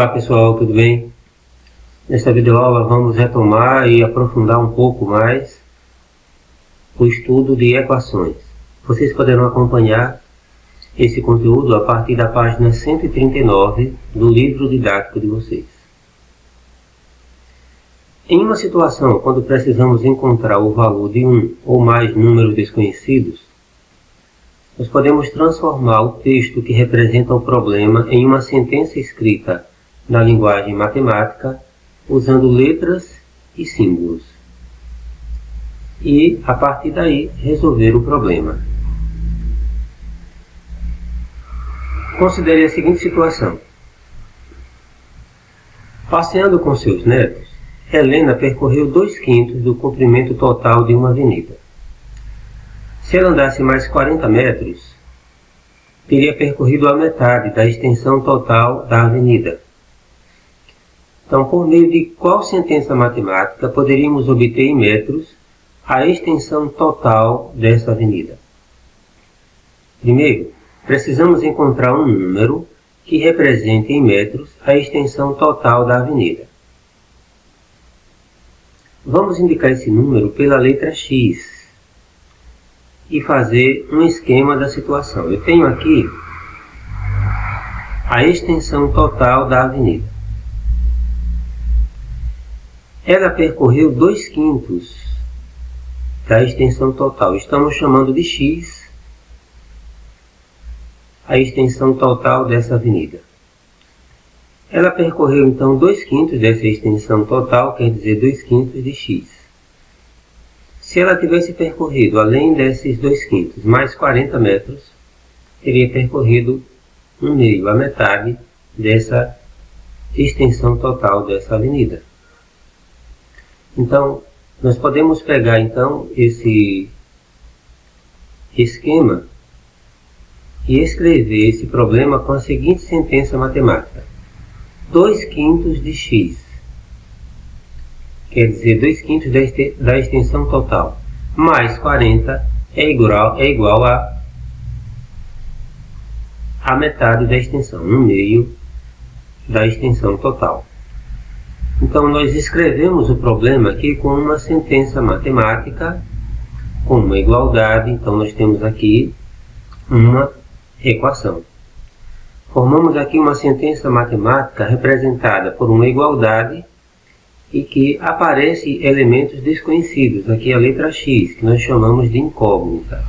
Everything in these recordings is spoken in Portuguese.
Olá pessoal, tudo bem? Nesta videoaula vamos retomar e aprofundar um pouco mais o estudo de equações. Vocês poderão acompanhar esse conteúdo a partir da página 139 do livro didático de vocês. Em uma situação quando precisamos encontrar o valor de um ou mais números desconhecidos, nós podemos transformar o texto que representa o problema em uma sentença escrita na linguagem matemática, usando letras e símbolos. E, a partir daí, resolver o problema. Considere a seguinte situação. Passeando com seus netos, Helena percorreu 2/5 do comprimento total de uma avenida. Se ela andasse mais 40 metros, teria percorrido a metade da extensão total da avenida. Então, por meio de qual sentença matemática poderíamos obter em metros a extensão total dessa avenida? Primeiro, precisamos encontrar um número que represente em metros a extensão total da avenida. Vamos indicar esse número pela letra X e fazer um esquema da situação. Eu tenho aqui a extensão total da avenida. Ela percorreu 2/5 da extensão total. Estamos chamando de X a extensão total dessa avenida. Ela percorreu então 2/5 dessa extensão total, quer dizer 2/5 de X. Se ela tivesse percorrido, além desses 2/5, mais 40 metros, teria percorrido 1/2, a metade dessa extensão total dessa avenida. Então, nós podemos pegar então esse esquema e escrever esse problema com a seguinte sentença matemática. 2/5 de x, quer dizer 2/5 da extensão total, mais 40 é igual a metade da extensão, 1/2 da extensão total. Então, nós escrevemos o problema aqui com uma sentença matemática, com uma igualdade. Então, nós temos aqui uma equação. Formamos aqui uma sentença matemática representada por uma igualdade e que aparece elementos desconhecidos. Aqui a letra X, que nós chamamos de incógnita.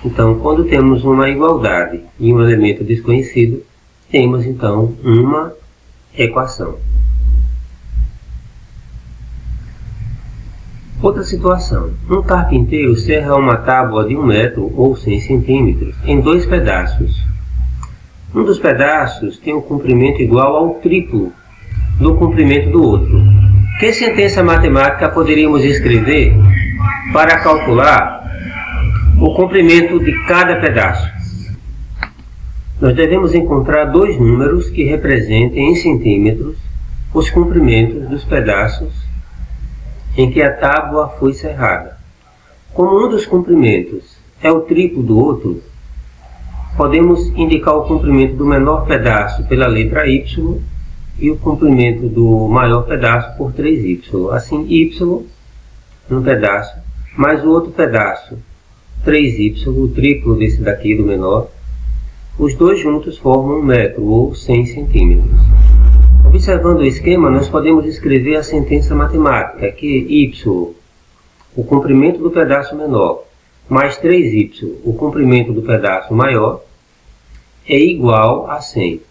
Então, quando temos uma igualdade e um elemento desconhecido, temos então uma equação. Outra situação. Um carpinteiro serra uma tábua de 1 metro ou 100 centímetros em 2 pedaços. Um dos pedaços tem um comprimento igual ao triplo do comprimento do outro. Que sentença matemática poderíamos escrever para calcular o comprimento de cada pedaço? Nós devemos encontrar 2 números que representem em centímetros os comprimentos dos pedaços em que a tábua foi serrada. Como um dos comprimentos é o triplo do outro, podemos indicar o comprimento do menor pedaço pela letra Y e o comprimento do maior pedaço por 3Y. Assim, Y, um pedaço, mais o outro pedaço, 3Y, o triplo desse daqui do menor, os dois juntos formam 1 metro ou 100 centímetros. Observando o esquema, nós podemos escrever a sentença matemática, que y, o comprimento do pedaço menor, mais 3y, o comprimento do pedaço maior, é igual a 100.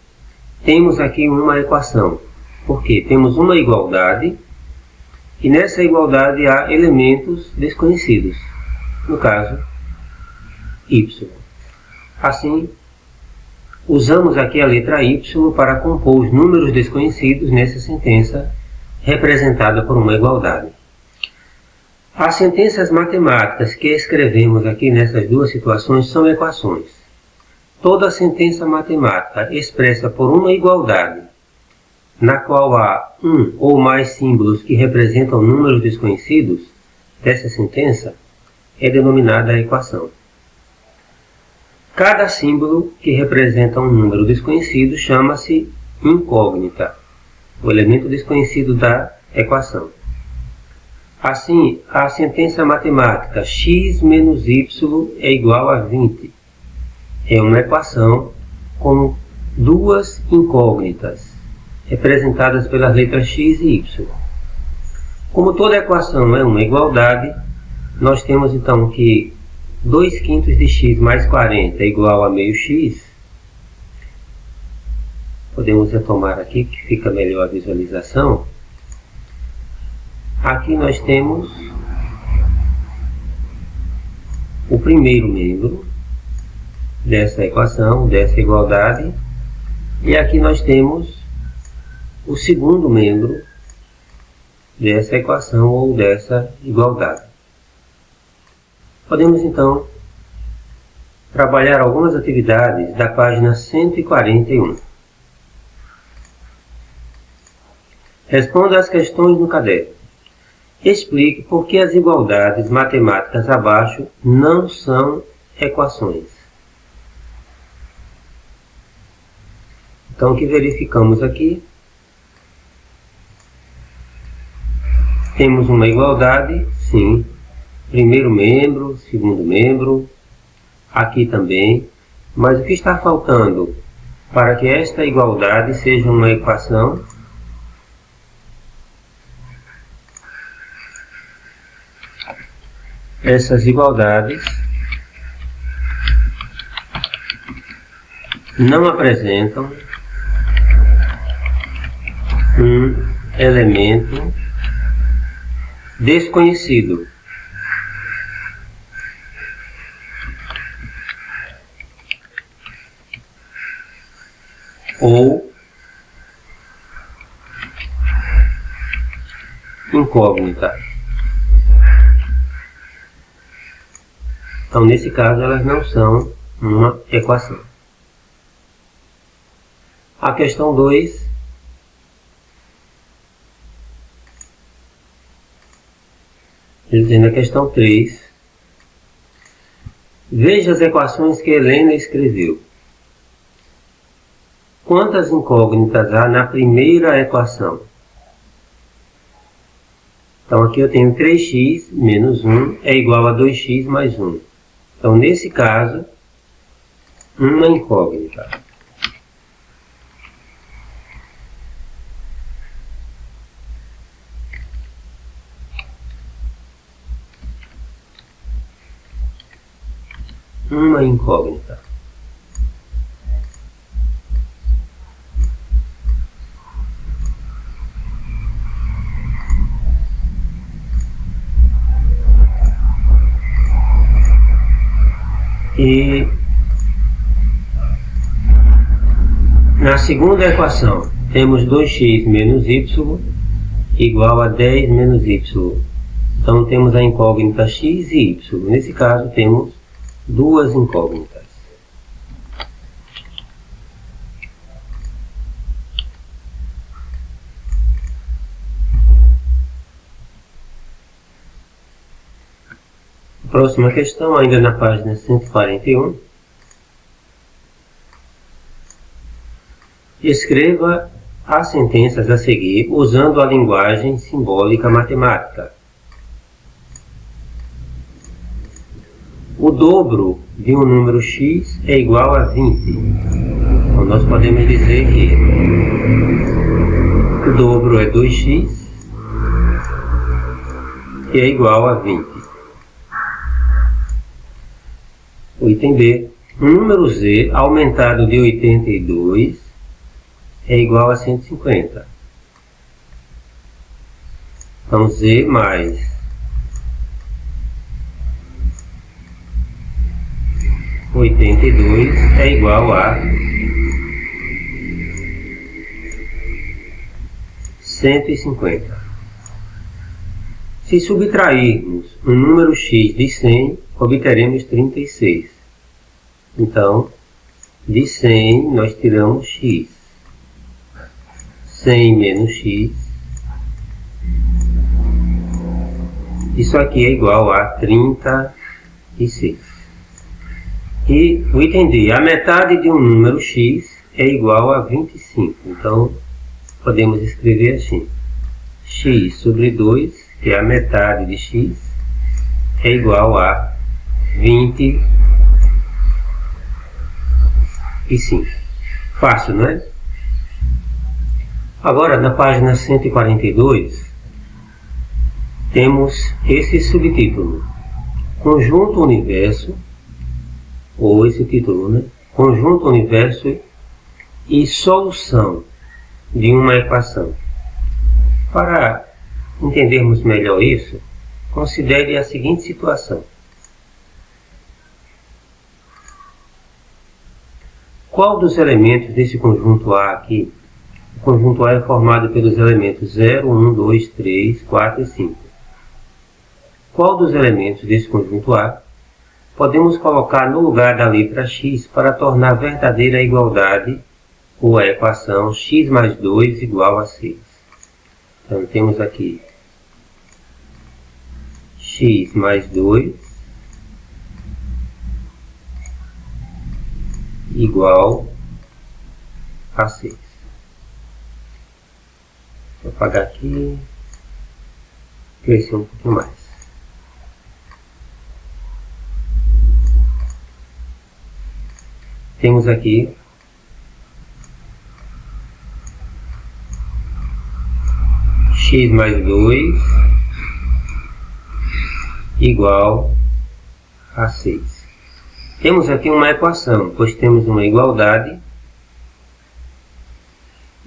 Temos aqui uma equação, porque temos uma igualdade, e nessa igualdade há elementos desconhecidos, no caso, y. Assim, usamos aqui a letra Y para compor os números desconhecidos nessa sentença representada por uma igualdade. As sentenças matemáticas que escrevemos aqui nessas duas situações são equações. Toda sentença matemática expressa por uma igualdade, na qual há um ou mais símbolos que representam números desconhecidos dessa sentença, é denominada equação. Cada símbolo que representa um número desconhecido chama-se incógnita, o elemento desconhecido da equação. Assim, a sentença matemática x menos y é igual a 20 é uma equação com duas incógnitas, representadas pelas letras x e y. Como toda equação é uma igualdade, nós temos então que 2/5 de x mais 40 é igual a meio x. Podemos retomar aqui que fica melhor a visualização. Aqui nós temos o primeiro membro dessa equação, dessa igualdade, e aqui nós temos o segundo membro dessa equação ou dessa igualdade. Podemos então trabalhar algumas atividades da página 141. Responda às questões no caderno. Explique por que as igualdades matemáticas abaixo não são equações. Então, o que verificamos aqui? Temos uma igualdade, sim. Primeiro membro, segundo membro, aqui também. Mas o que está faltando para que esta igualdade seja uma equação? Essas igualdades não apresentam um elemento desconhecido. Ou incógnita. Então, nesse caso, elas não são uma equação. A questão 2. Dizendo a questão 3. Veja as equações que Helena escreveu. Quantas incógnitas há na primeira equação? Então, aqui eu tenho 3x menos 1 é igual a 2x mais 1. Então, nesse caso, uma incógnita. Uma incógnita. E na segunda equação temos 2x menos y igual a 10 menos y. Então temos a incógnita x e y. Nesse caso temos duas incógnitas. Próxima questão, ainda na página 141. Escreva as sentenças a seguir usando a linguagem simbólica matemática. O dobro de um número x é igual a 20. Então, nós podemos dizer que o dobro é 2x, que é igual a 20. O item B. Um número z aumentado de 82 é igual a 150. Então, z mais 82 é igual a 150. Se subtrairmos um número x de 100, obteremos 36. Então, de 100 nós tiramos x. 100 menos x. Isso aqui é igual a 36. E o item D. A metade de um número x é igual a 25. Então, podemos escrever assim: x sobre 2, que é a metade de x, é igual a 25. Fácil, não é? Agora, na página 142, temos esse subtítulo: Conjunto Universo, ou esse título, né? Conjunto Universo e solução de uma equação. Para entendermos melhor isso, considere a seguinte situação. Qual dos elementos desse conjunto A aqui? O conjunto A é formado pelos elementos 0, 1, 2, 3, 4 e 5. Qual dos elementos desse conjunto A podemos colocar no lugar da letra x para tornar verdadeira a igualdade ou a equação x mais 2 igual a 6? Então temos aqui x mais 2 igual a 6. Vou apagar aqui, crescer um pouquinho mais. Temos aqui x mais 2 igual a 6. Temos aqui uma equação, pois temos uma igualdade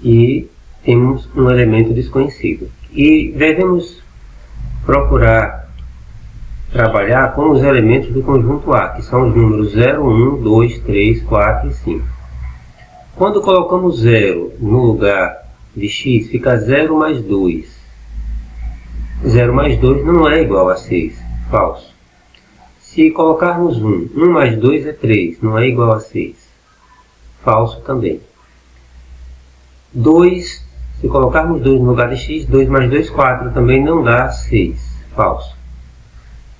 e temos um elemento desconhecido. E devemos procurar trabalhar com os elementos do conjunto A, que são os números 0, 1, 2, 3, 4 e 5. Quando colocamos 0 no lugar de x, fica 0 mais 2. 0 mais 2 não é igual a 6, falso. Se colocarmos 1, 1 mais 2 é 3, não é igual a 6, falso também. 2, se colocarmos 2 no lugar de x, 2 mais 2, 4, também não dá 6, falso.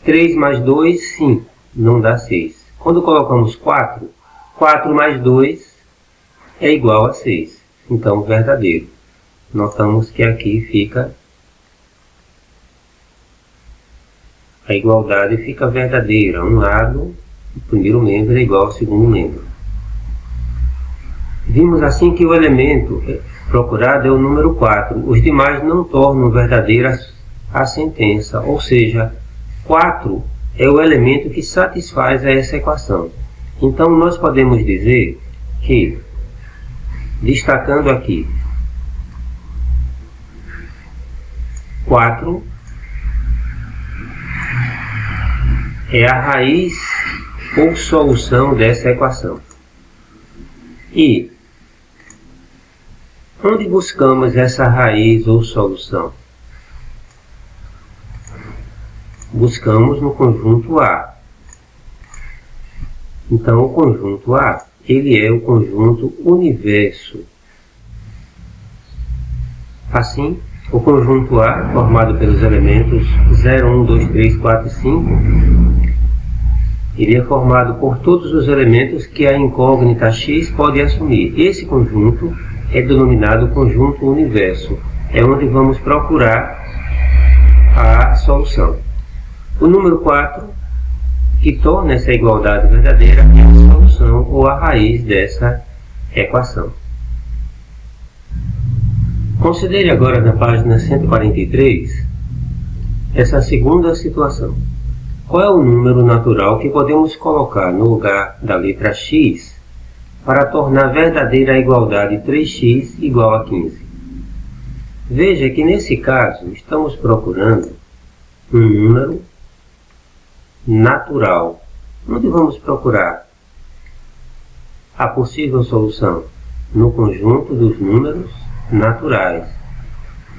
3 mais 2, 5, não dá 6. Quando colocamos 4, 4 mais 2 é igual a 6, então verdadeiro. Notamos que aqui fica a igualdade, fica verdadeira. Um lado, o primeiro membro é igual ao segundo membro. Vimos assim que o elemento procurado é o número 4. Os demais não tornam verdadeira a sentença, ou seja, 4 é o elemento que satisfaz a essa equação. Então, nós podemos dizer que, destacando aqui, 4 é a raiz ou solução dessa equação. E onde buscamos essa raiz ou solução? Buscamos no conjunto A. Então, o conjunto A, ele é o conjunto universo. Assim, o conjunto A, formado pelos elementos 0, 1, 2, 3, 4 e 5, ele é formado por todos os elementos que a incógnita x pode assumir. Esse conjunto é denominado conjunto universo. É onde vamos procurar a solução. O número 4, que torna essa igualdade verdadeira, é a solução ou a raiz dessa equação. Considere agora na página 143 essa segunda situação. Qual é o número natural que podemos colocar no lugar da letra x para tornar verdadeira a igualdade 3x igual a 15? Veja que nesse caso estamos procurando um número natural. Onde vamos procurar a possível solução? No conjunto dos números naturais.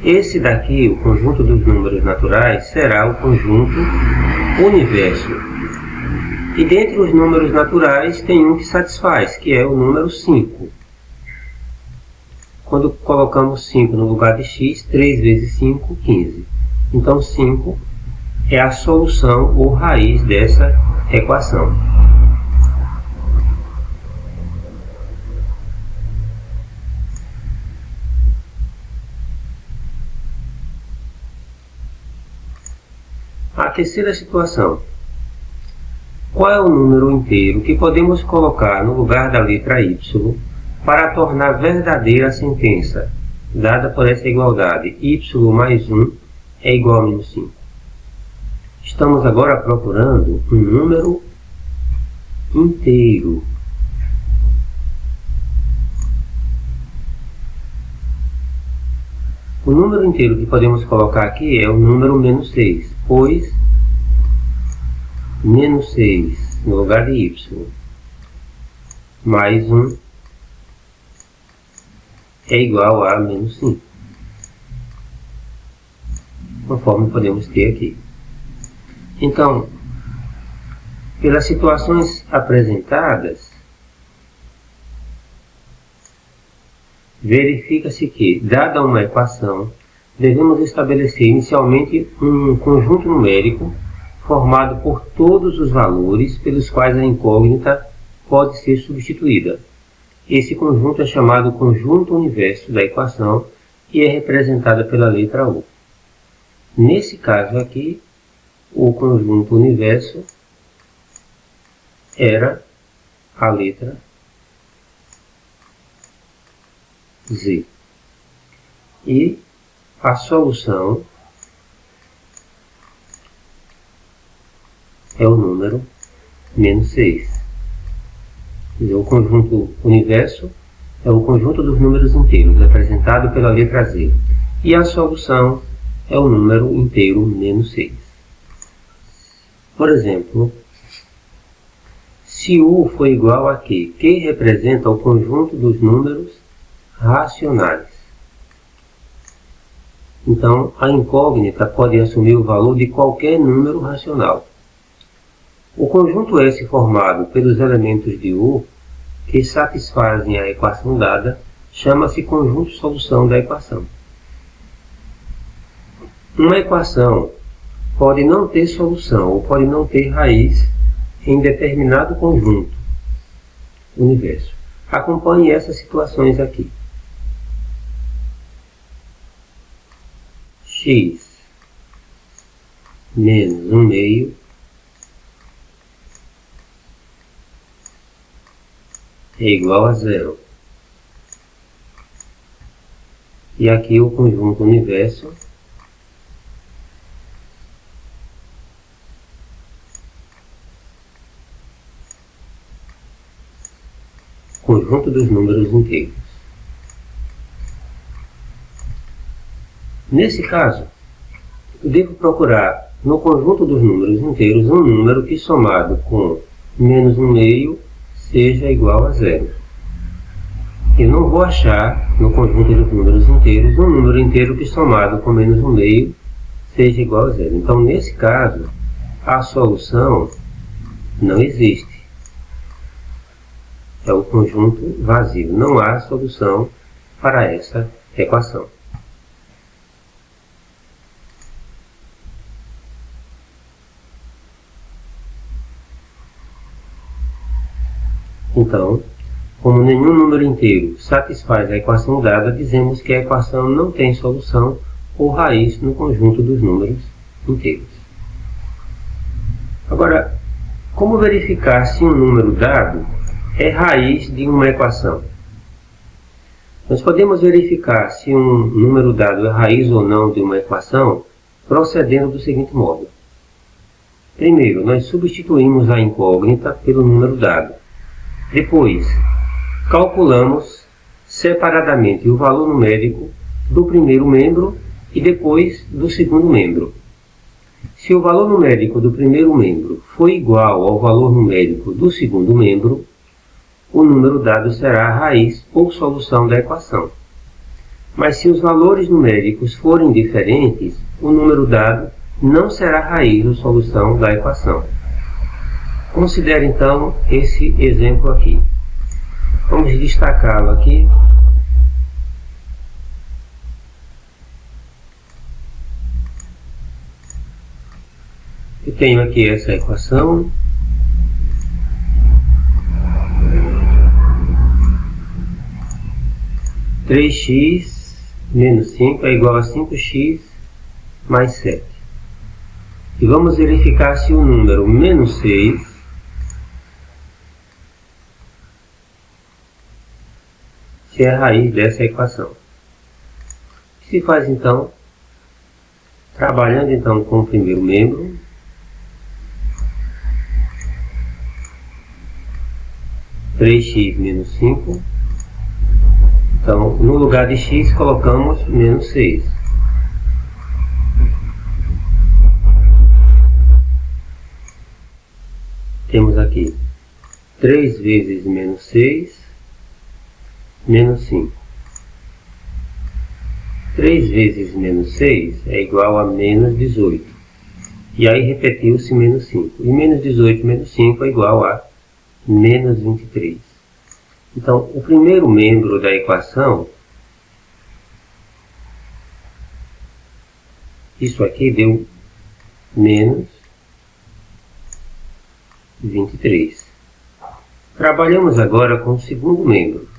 Esse daqui, o conjunto dos números naturais, será o conjunto universo. E dentre os números naturais tem um que satisfaz, que é o número 5. Quando colocamos 5 no lugar de x, 3 vezes 5, 15. Então 5 é a solução ou raiz dessa equação. A terceira situação. Qual é o número inteiro que podemos colocar no lugar da letra y para tornar verdadeira a sentença, dada por essa igualdade, y mais 1 é igual a menos 5? Estamos agora procurando um número inteiro. O número inteiro que podemos colocar aqui é o número menos 6, pois menos 6 no lugar de y mais 1 é igual a menos 5, conforme podemos ter aqui. Então, pelas situações apresentadas, verifica-se que, dada uma equação, devemos estabelecer inicialmente um conjunto numérico formado por todos os valores pelos quais a incógnita pode ser substituída. Esse conjunto é chamado conjunto universo da equação e é representado pela letra U. Nesse caso aqui, o conjunto universo era a letra Z. E a solução é o número menos 6. Quer dizer, o conjunto universo é o conjunto dos números inteiros, representado pela letra Z. E a solução é o número inteiro menos 6. Por exemplo, se U for igual a Q representa o conjunto dos números racionais. Então, a incógnita pode assumir o valor de qualquer número racional. O conjunto S formado pelos elementos de U que satisfazem a equação dada chama-se conjunto solução da equação. Uma equação pode não ter solução ou pode não ter raiz em determinado conjunto universo. Acompanhe essas situações aqui. X menos 1 meio é igual a 0. E aqui o conjunto universo conjunto dos números inteiros. Nesse caso, eu devo procurar no conjunto dos números inteiros um número que somado com menos 1 meio seja igual a 0. Eu não vou achar no conjunto dos números inteiros um número inteiro que somado com menos 1 meio seja igual a 0. Então, nesse caso, a solução não existe. É o conjunto vazio. Não há solução para essa equação. Então, como nenhum número inteiro satisfaz a equação dada, dizemos que a equação não tem solução ou raiz no conjunto dos números inteiros. Agora, como verificar se um número dado é raiz de uma equação? Nós podemos verificar se um número dado é raiz ou não de uma equação procedendo do seguinte modo. Primeiro, nós substituímos a incógnita pelo número dado. Depois, calculamos separadamente o valor numérico do primeiro membro e depois do segundo membro. Se o valor numérico do primeiro membro for igual ao valor numérico do segundo membro, o número dado será a raiz ou solução da equação. Mas se os valores numéricos forem diferentes, o número dado não será a raiz ou solução da equação. Considere então esse exemplo aqui. Vamos destacá-lo aqui. Eu tenho aqui essa equação. Três x menos 5 é igual a 5x mais 7. E vamos verificar se o número menos 6 se é a raiz dessa equação. O que se faz então? Trabalhando então com o primeiro membro, (3x menos 5). Então, no lugar de x, colocamos menos 6. Temos aqui 3 vezes menos 6, menos 5. 3 vezes menos 6 é igual a menos 18. E aí repetiu-se menos 5. E menos 18 menos 5 é igual a menos 23. Então, o primeiro membro da equação, isso aqui deu menos 23. Trabalhamos agora com o segundo membro.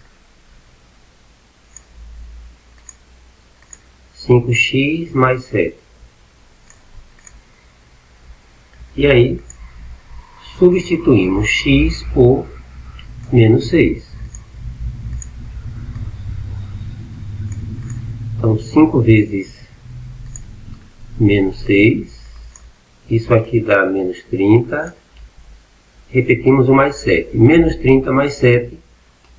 5x mais 7. E aí, substituímos x por menos 6. Então, 5 vezes menos 6, isso aqui dá menos 30. Repetimos o mais 7. Menos 30 mais 7,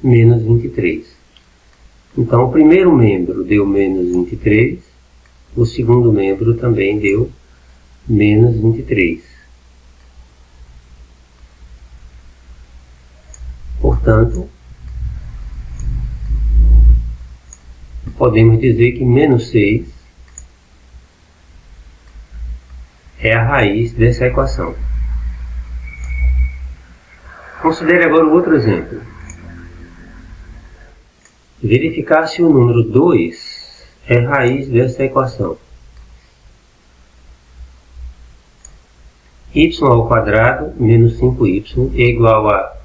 menos 23. Então, o primeiro membro deu menos 23, o segundo membro também deu menos 23. Portanto, podemos dizer que menos 6 é a raiz dessa equação. Considere agora o outro exemplo. Verificar se o número 2 é raiz dessa equação. Y ao quadrado menos 5y é igual a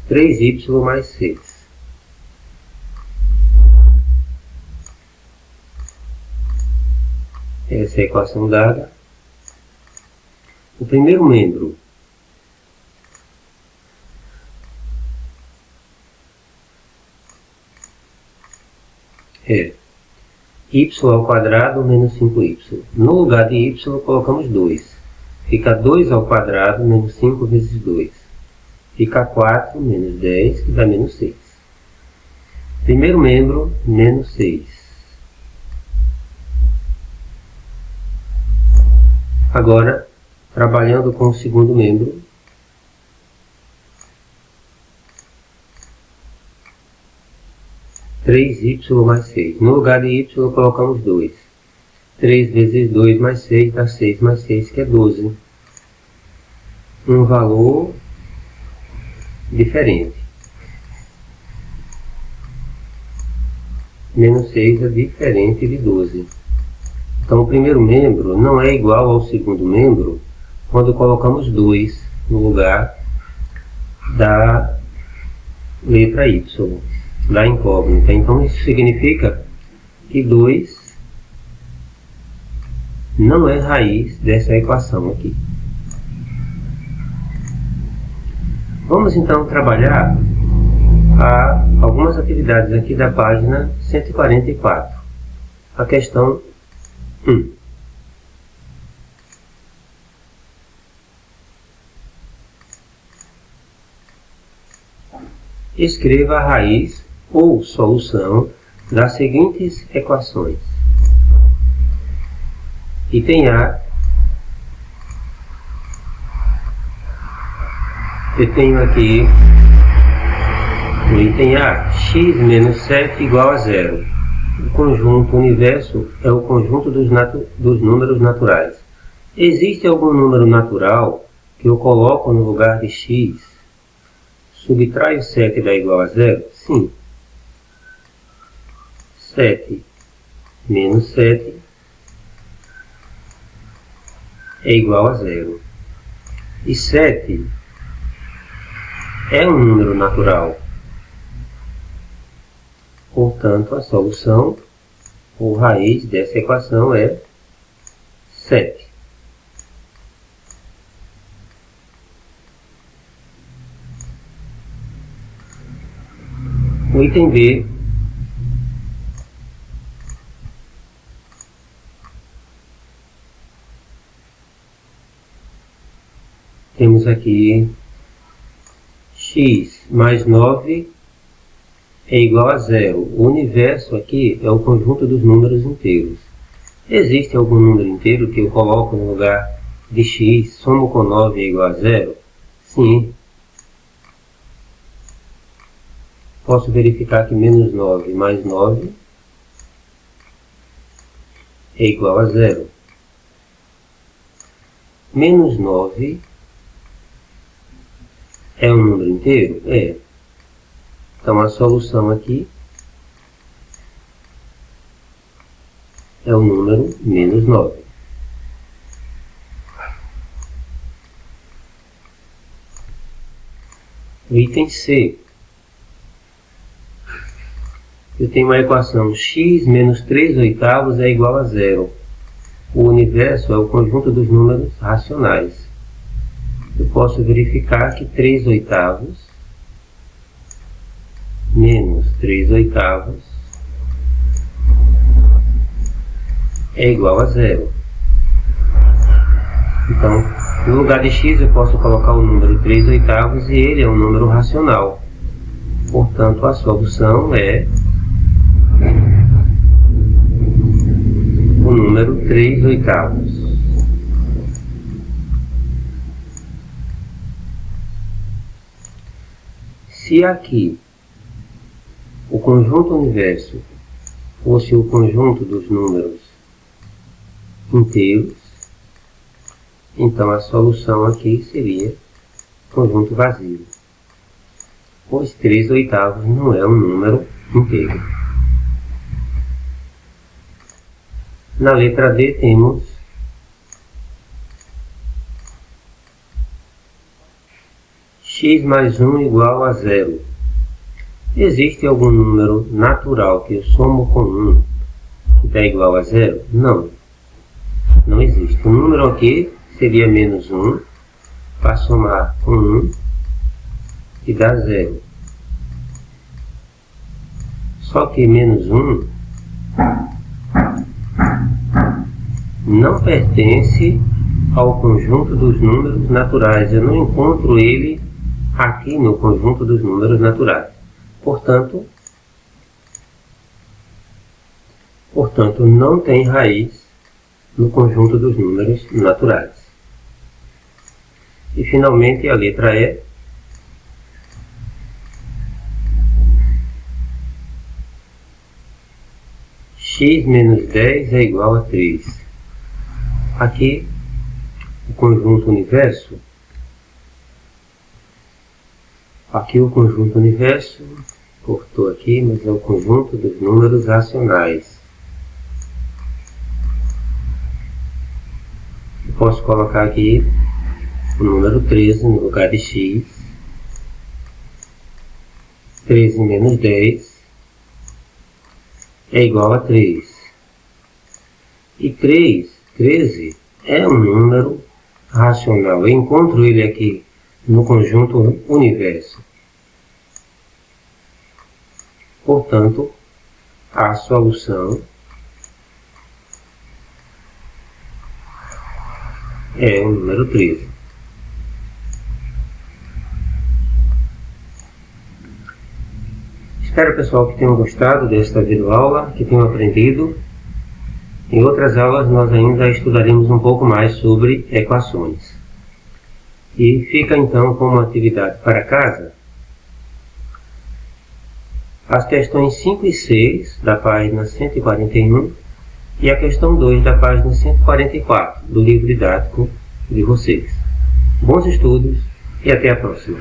3y mais 6. Essa é a equação dada. O primeiro membro é y ao quadrado menos 5y. No lugar de y colocamos 2. Fica 2 ao quadrado menos 5 vezes 2. Fica 4 menos 10, que dá menos 6. Primeiro membro, menos 6. Agora, trabalhando com o segundo membro, (3y mais 6). No lugar de y colocamos 2. 3 vezes 2 mais 6 dá 6 mais 6, que é 12. Um valor diferente. Menos 6 é diferente de 12. Então, o primeiro membro não é igual ao segundo membro quando colocamos 2 no lugar da letra y, da incógnita. Então, isso significa que 2 não é raiz dessa equação aqui. Vamos então trabalhar algumas atividades aqui da página 144. A questão 1. Escreva a raiz ou solução das seguintes equações. Item A. Eu tenho aqui no item A, x menos 7 igual a 0. O conjunto universo é o conjunto dos números naturais. Existe algum número natural que eu coloco no lugar de x? Subtraio 7 dá igual a 0? Sim. 7 menos 7 é igual a 0. E 7 é um número natural. Portanto, a solução ou raiz dessa equação é 7. O item B temos aqui x mais 9 é igual a 0. O universo aqui é o conjunto dos números inteiros. Existe algum número inteiro que eu coloco no lugar de x, somo com 9 é igual a 0? Sim. Posso verificar que menos 9 mais 9 é igual a 0. Menos 9 é um número inteiro? É. Então a solução aqui é o número menos 9. O item C. Eu tenho uma equação x menos 3 oitavos é igual a 0. O universo é o conjunto dos números racionais. Eu posso verificar que 3 oitavos menos 3 oitavos é igual a 0. Então, no lugar de x eu posso colocar o número 3 oitavos e ele é um número racional. Portanto, a solução é o número 3 oitavos. Se aqui o conjunto universo fosse o conjunto dos números inteiros, então a solução aqui seria conjunto vazio, pois 3 oitavos não é um número inteiro. Na letra D temos x mais 1 igual a 0. Existe algum número natural que eu somo com 1 que dá igual a 0? Não. Não existe. O número aqui seria menos 1 para somar com 1 e dá 0. Só que menos 1 não pertence ao conjunto dos números naturais. Eu não encontro ele aqui no conjunto dos números naturais. Portanto, não tem raiz no conjunto dos números naturais. E finalmente a letra E. X menos 10 é igual a 3. Aqui, o conjunto universo. Aqui o conjunto universo, cortou aqui, mas é o conjunto dos números racionais. Eu posso colocar aqui o número 13 no lugar de x. 13 menos 10 é igual a 3. E 13 é um número racional. Eu encontro ele aqui no conjunto universo. Portanto, a solução é o número 13. Espero, pessoal, que tenham gostado desta videoaula, que tenham aprendido. Em outras aulas nós ainda estudaremos um pouco mais sobre equações. E fica então como atividade para casa as questões 5 e 6 da página 141 e a questão 2 da página 144 do livro didático de vocês. Bons estudos e até a próxima!